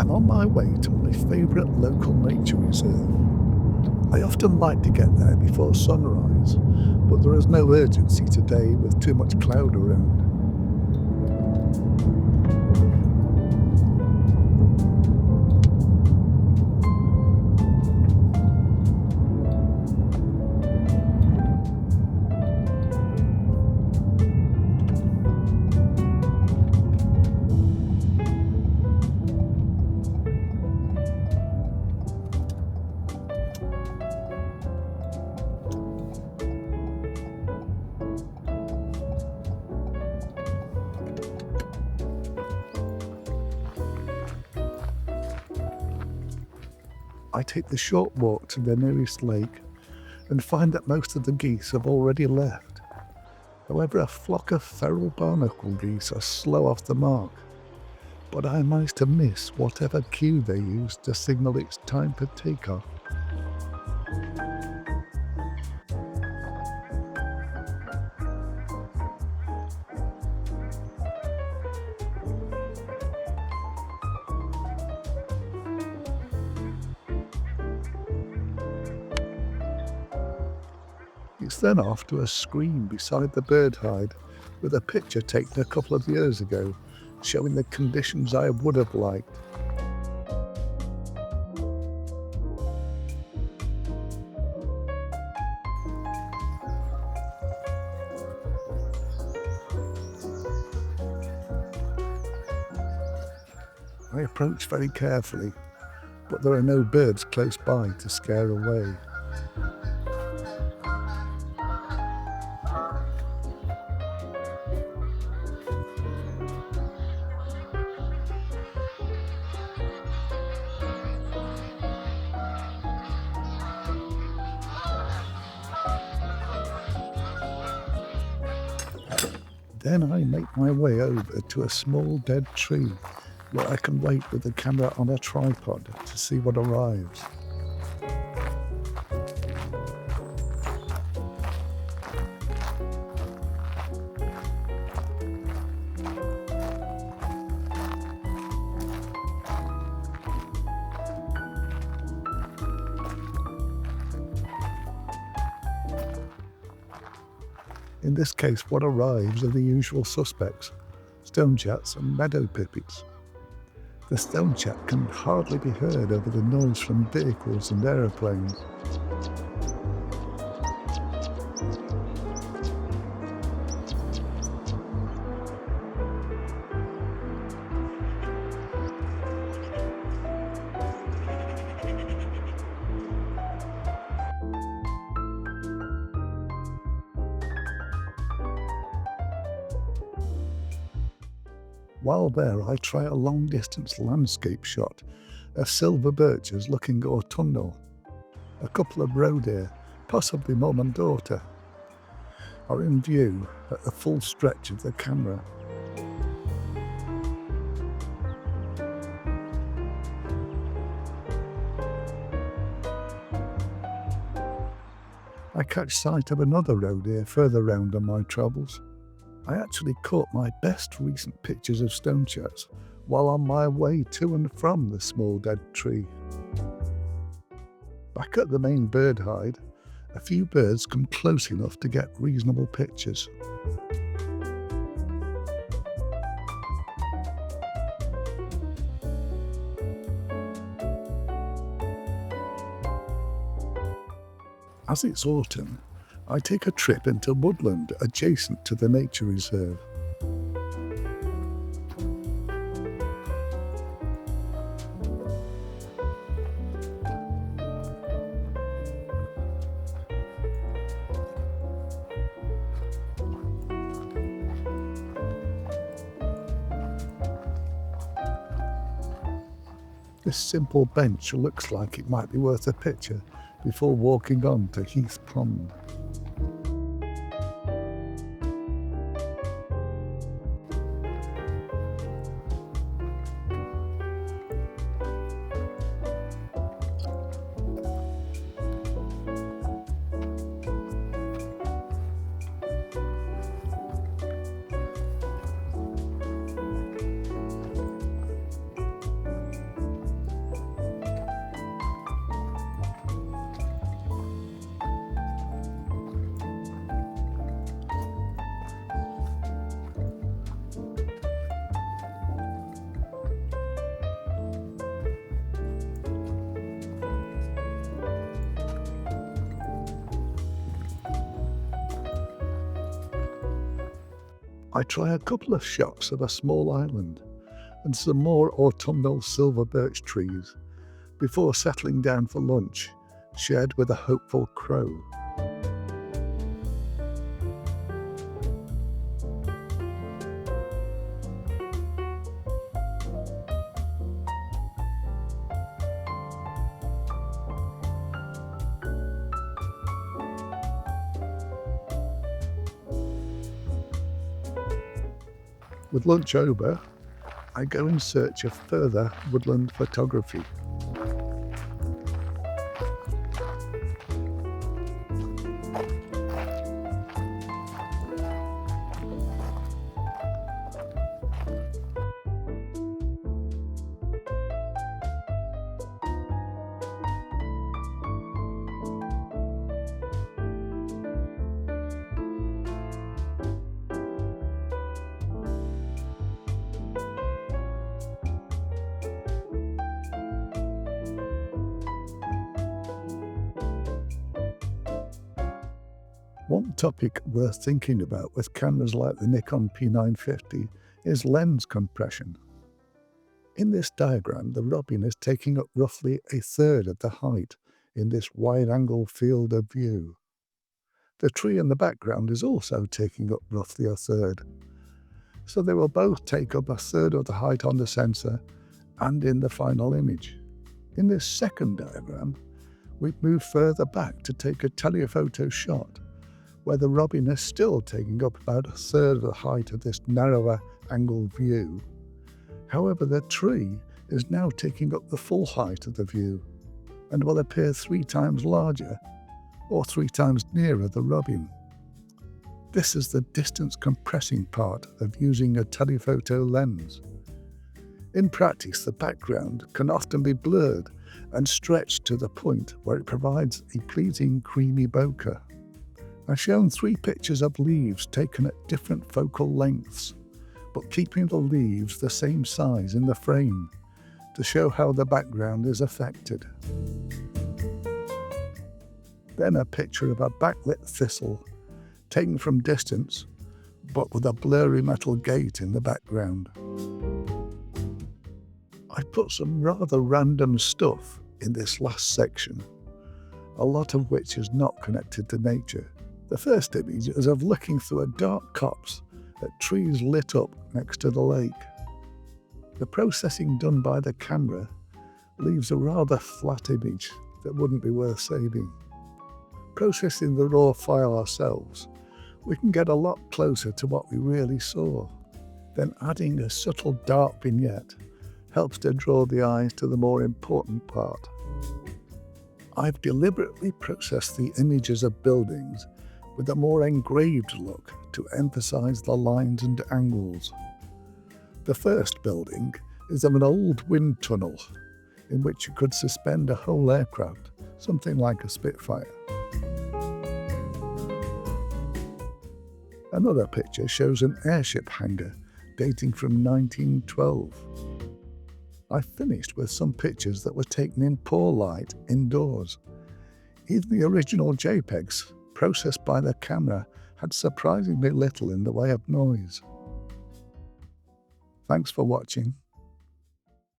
I'm on my way to my favourite local nature reserve. I often like to get there before sunrise, but there is no urgency today with too much cloud around. I take the short walk to the nearest lake and find that most of the geese have already left. However, a flock of feral barnacle geese are slow off the mark, but I manage to miss whatever cue they use to signal it's time for takeoff. It's then off to a screen beside the bird hide with a picture taken a couple of years ago showing the conditions I would have liked. I approach very carefully, but there are no birds close by to scare away. Then I make my way over to a small dead tree where I can wait with the camera on a tripod to see what arrives. In this case, what arrives are the usual suspects, stonechats and meadow pipits. The stonechat can hardly be heard over the noise from vehicles and aeroplanes. While there, I try a long-distance landscape shot of silver birches looking autumnal. A couple of roe deer, possibly mum and daughter, are in view at the full stretch of the camera. I catch sight of another roe deer further round on my travels. I actually caught my best recent pictures of stonechats while on my way to and from the small dead tree. Back at the main bird hide, a few birds come close enough to get reasonable pictures. As it's autumn, I take a trip into woodland adjacent to the nature reserve. This simple bench looks like it might be worth a picture before walking on to Heath Pond. I try a couple of shots of a small island and some more autumnal silver birch trees before settling down for lunch, shared with a hopeful crow. With lunch over, I go in search of further woodland photography. One topic worth thinking about with cameras like the Nikon P950 is lens compression. In this diagram, the robin is taking up roughly a third of the height in this wide-angle field of view. The tree in the background is also taking up roughly a third. So they will both take up a third of the height on the sensor and in the final image. In this second diagram, we've moved further back to take a telephoto shot where the robin is still taking up about a third of the height of this narrower angled view. However, the tree is now taking up the full height of the view and will appear 3 times larger or 3 times nearer the robin. This is the distance compressing part of using a telephoto lens. In practice, the background can often be blurred and stretched to the point where it provides a pleasing creamy bokeh. I've shown 3 pictures of leaves taken at different focal lengths, but keeping the leaves the same size in the frame to show how the background is affected. Then a picture of a backlit thistle, taken from distance, but with a blurry metal gate in the background. I've put some rather random stuff in this last section, a lot of which is not connected to nature. The first image is of looking through a dark copse at trees lit up next to the lake. The processing done by the camera leaves a rather flat image that wouldn't be worth saving. Processing the raw file ourselves, we can get a lot closer to what we really saw. Then adding a subtle dark vignette helps to draw the eyes to the more important part. I've deliberately processed the images of buildings with a more engraved look to emphasize the lines and angles. The first building is of an old wind tunnel in which you could suspend a whole aircraft, something like a Spitfire. Another picture shows an airship hangar dating from 1912. I finished with some pictures that were taken in poor light indoors. Even the original JPEGs processed by the camera had surprisingly little in the way of noise. Thanks for watching.